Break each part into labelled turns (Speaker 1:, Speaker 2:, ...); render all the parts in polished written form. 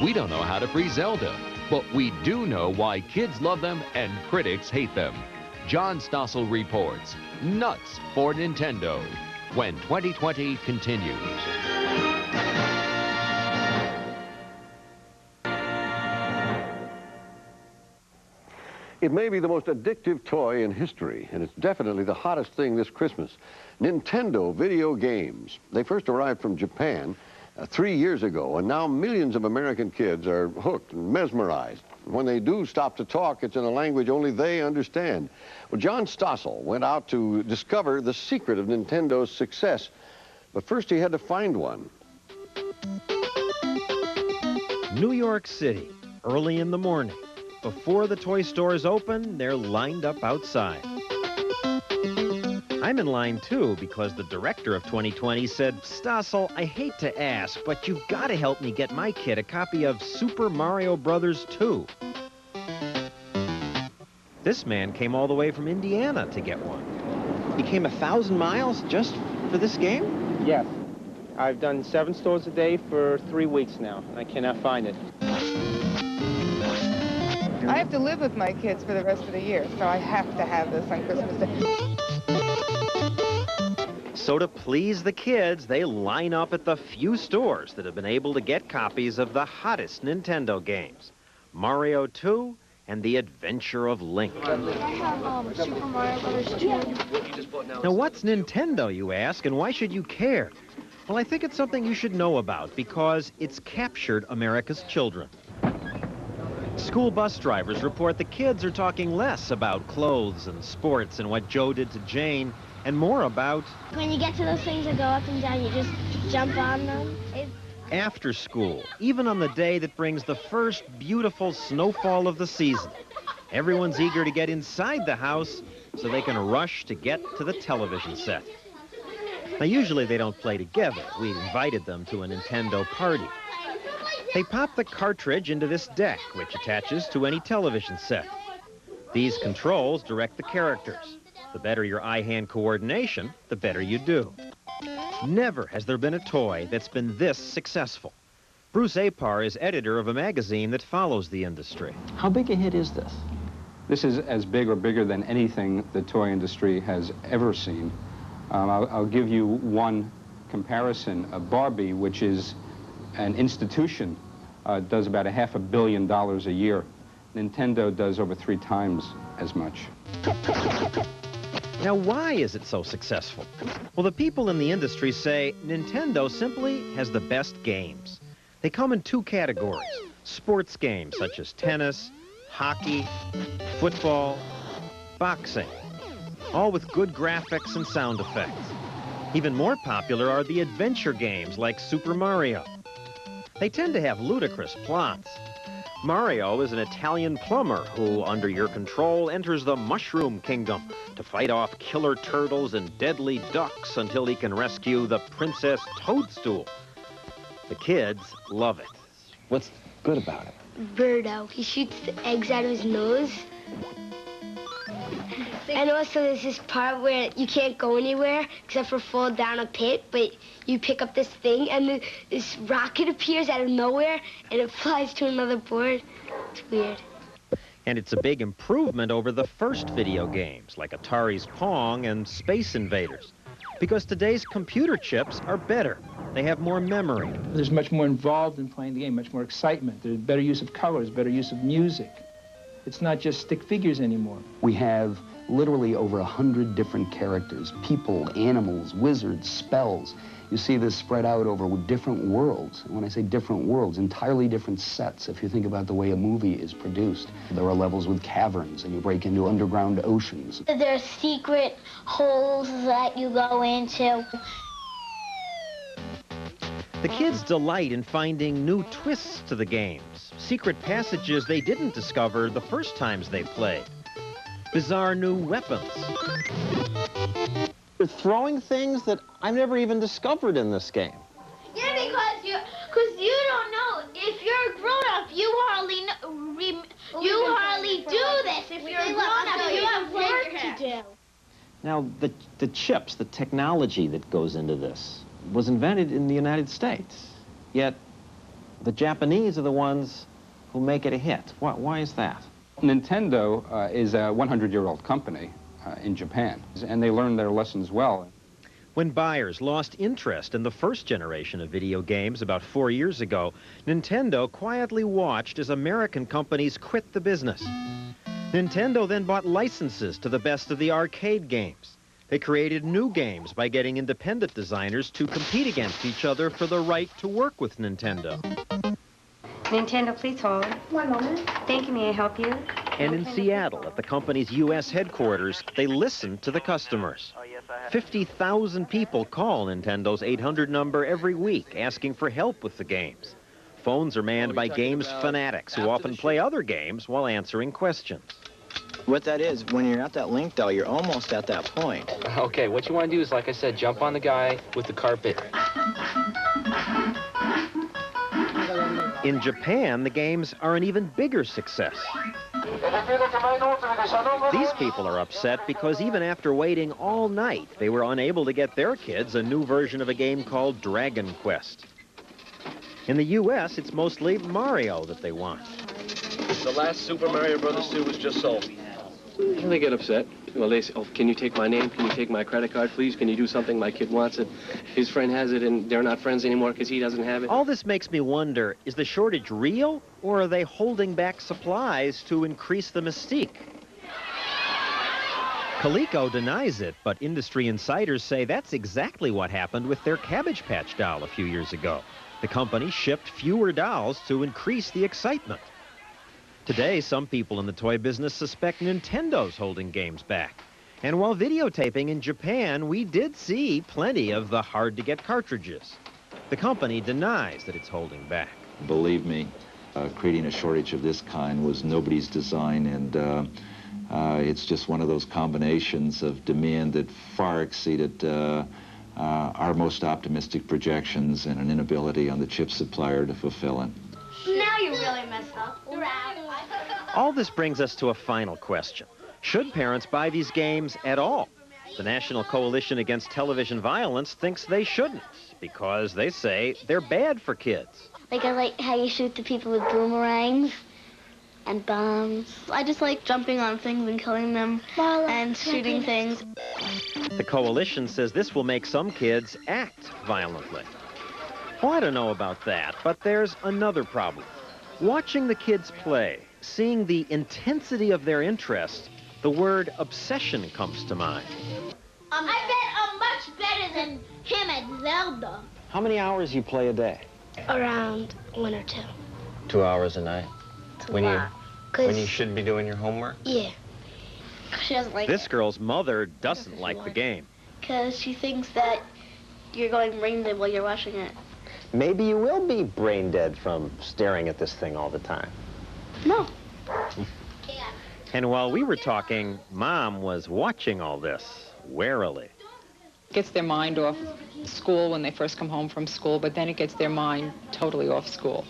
Speaker 1: We don't know how to free Zelda, but we do know why kids love them and critics hate them. John Stossel reports, nuts for Nintendo, when 2020 continues.
Speaker 2: It may be the most addictive toy in history, and it's definitely the hottest thing this Christmas. Nintendo video games. They first arrived from Japan 3 years ago, and now millions of American kids are hooked and mesmerized. When they do stop to talk, it's in a language only they understand. Well, John Stossel went out to discover the secret of Nintendo's success, but first he had to find one.
Speaker 3: New York City, early in the morning. Before the toy stores open, they're lined up outside. I'm in line too because the director of 2020 said, "Stossel, I hate to ask, but you've got to help me get my kid a copy of Super Mario Brothers 2. This man came all the way from Indiana to get one. He came 1,000 miles just for this game?
Speaker 4: Yes. I've done 7 stores a day for 3 weeks now, and I cannot find it.
Speaker 5: I have to live with my kids for the rest of the year, so I have to have this on Christmas Day.
Speaker 3: So to please the kids, they line up at the few stores that have been able to get copies of the hottest Nintendo games, Mario 2 and The Adventure of Link.
Speaker 6: Can I have Super Mario Brothers 2?
Speaker 3: Now what's Nintendo, you ask, and why should you care? Well, I think it's something you should know about because it's captured America's children. School bus drivers report the kids are talking less about clothes and sports and what Joe did to Jane, and more about...
Speaker 6: When you get to those things that go up and down, you just jump on them.
Speaker 3: After school, even on the day that brings the first beautiful snowfall of the season. Everyone's eager to get inside the house so they can rush to get to the television set. Now, usually they don't play together. We invited them to a Nintendo party. They pop the cartridge into this deck, which attaches to any television set. These controls direct the characters. The better your eye-hand coordination, the better you do. Never has there been a toy that's been this successful. Bruce Apar is editor of a magazine that follows the industry.
Speaker 7: How big a hit is this?
Speaker 8: This is as big or bigger than anything the toy industry has ever seen. I'll give you one comparison. Barbie, which is an institution, does about $500 million a year. Nintendo does over 3 times as much.
Speaker 3: Now, why is it so successful? Well, the people in the industry say Nintendo simply has the best games. They come in 2 categories. Sports games such as tennis, hockey, football, boxing, all with good graphics and sound effects. Even more popular are the adventure games like Super Mario. They tend to have ludicrous plots. Mario is an Italian plumber who, under your control, enters the Mushroom Kingdom to fight off killer turtles and deadly ducks until he can rescue the Princess Toadstool. The kids love it.
Speaker 7: What's good about it?
Speaker 6: Birdo. He shoots the eggs out of his nose. And also there's this part where you can't go anywhere except for fall down a pit, but you pick up this thing and this rocket appears out of nowhere and it flies to another board. It's weird.
Speaker 3: And it's a big improvement over the first video games like Atari's Pong and Space Invaders, because today's computer chips are better. They have more memory.
Speaker 9: There's much more involved in playing the game, much more excitement. There's better use of colors, better use of music. It's not just stick figures anymore.
Speaker 7: We have literally over 100 different characters, people, animals, wizards, spells. You see this spread out over different worlds. When I say different worlds, entirely different sets. If you think about the way a movie is produced, there are levels with caverns, and you break into underground oceans.
Speaker 6: There are secret holes that you go into.
Speaker 3: The kids delight in finding new twists to the games, secret passages they didn't discover the first times they played, bizarre new weapons.
Speaker 10: You're throwing things that I've never even discovered in this game.
Speaker 6: Yeah, because you don't know. If you're a grown-up, you hardly do this. If you're a grown-up, you have work to do.
Speaker 10: Now, the chips, the technology that goes into this, was invented in the United States. Yet, the Japanese are the ones who make it a hit. Why is that?
Speaker 8: Nintendo is a 100-year-old company in Japan, and they learned their lessons well.
Speaker 3: When buyers lost interest in the first generation of video games about 4 years ago, Nintendo quietly watched as American companies quit the business. Nintendo then bought licenses to the best of the arcade games. They created new games by getting independent designers to compete against each other for the right to work with Nintendo.
Speaker 11: Nintendo, please hold.
Speaker 6: One moment.
Speaker 11: Thank you. May I help you?
Speaker 3: And in Seattle, at the company's U.S. headquarters, they listened to the customers. 50,000 people call Nintendo's 800 number every week asking for help with the games. Phones are manned by games fanatics who often play other games while answering questions.
Speaker 12: What that is, when you're at that link, though, you're almost at that point.
Speaker 13: Okay, what you want to do is, like I said, jump on the guy with the carpet.
Speaker 3: In Japan, the games are an even bigger success. These people are upset because even after waiting all night, they were unable to get their kids a new version of a game called Dragon Quest. In the U.S., it's mostly Mario that they want.
Speaker 14: The last Super Mario Bros. 2 was just sold. They get upset. Well, they say, oh, can you take my name? Can you take my credit card, please? Can you do something? My kid wants it. His friend has it, and they're not friends anymore because he doesn't have it.
Speaker 3: All this makes me wonder, is the shortage real, or are they holding back supplies to increase the mystique? Coleco denies it, but industry insiders say that's exactly what happened with their Cabbage Patch doll a few years ago. The company shipped fewer dolls to increase the excitement. Today, some people in the toy business suspect Nintendo's holding games back. And while videotaping in Japan, we did see plenty of the hard-to-get cartridges. The company denies that it's holding back.
Speaker 15: Believe me, creating a shortage of this kind was nobody's design, and it's just one of those combinations of demand that far exceeded our most optimistic projections and an inability on the chip supplier to fulfill it.
Speaker 6: Now you really messed up. You're out.
Speaker 3: All this brings us to a final question. Should parents buy these games at all? The National Coalition Against Television Violence thinks they shouldn't because they say they're bad for kids.
Speaker 6: Like, I like how you shoot the people with boomerangs and bombs. I just like jumping on things and killing them and shooting things.
Speaker 3: The coalition says this will make some kids act violently. Well, I don't know about that, but there's another problem. Watching the kids play, seeing the intensity of their interest, the word obsession comes to mind.
Speaker 6: I bet I'm much better than him at Zelda.
Speaker 10: How many hours you play a day?
Speaker 6: Around 1 or 2.
Speaker 10: 2 hours a night.
Speaker 6: It's a
Speaker 10: When
Speaker 6: lot.
Speaker 10: you should be doing your homework?
Speaker 6: Yeah. She doesn't like
Speaker 3: This
Speaker 6: it.
Speaker 3: girl's mother doesn't like the game.
Speaker 6: Because she thinks that you're going brain dead while you're watching it.
Speaker 10: Maybe you will be brain dead from staring at this thing all the time.
Speaker 6: No.
Speaker 3: And while we were talking, Mom was watching all this warily.
Speaker 16: Gets their mind off school when they first come home from school, but then it gets their mind totally off school.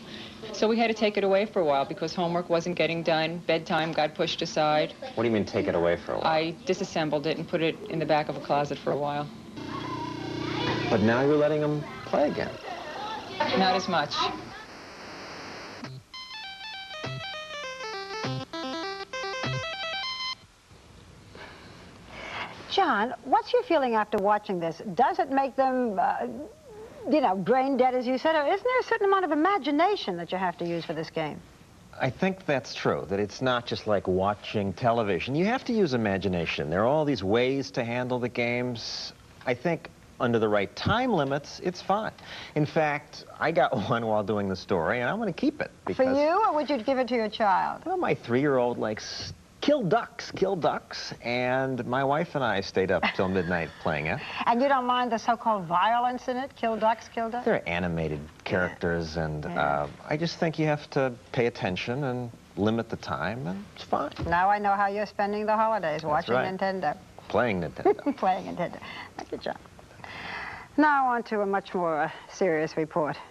Speaker 16: So we had to take it away for a while because homework wasn't getting done, bedtime got pushed aside.
Speaker 10: What do you mean take it away for a while?
Speaker 16: I disassembled it and put it in the back of a closet for a while.
Speaker 10: But now you're letting them play again.
Speaker 16: Not as much.
Speaker 17: John, what's your feeling after watching this? Does it make them, you know, brain dead, as you said, or isn't there a certain amount of imagination that you have to use for this game?
Speaker 10: I think that's true, that it's not just like watching television. You have to use imagination. There are all these ways to handle the games. I think under the right time limits, it's fine. In fact, I got one while doing the story, and I'm going to keep it.
Speaker 17: For you, or would you give it to your child?
Speaker 10: Well, my 3-year-old likes kill ducks, and my wife and I stayed up till midnight playing it.
Speaker 17: And you don't mind the so-called violence in it? Kill ducks, kill ducks?
Speaker 10: They're animated characters, and I just think you have to pay attention and limit the time, and it's fine.
Speaker 17: Now I know how you're spending the holidays, watching
Speaker 10: right.
Speaker 17: Nintendo.
Speaker 10: Playing Nintendo.
Speaker 17: Playing Nintendo. Thank you, John. Now on to a much more serious report.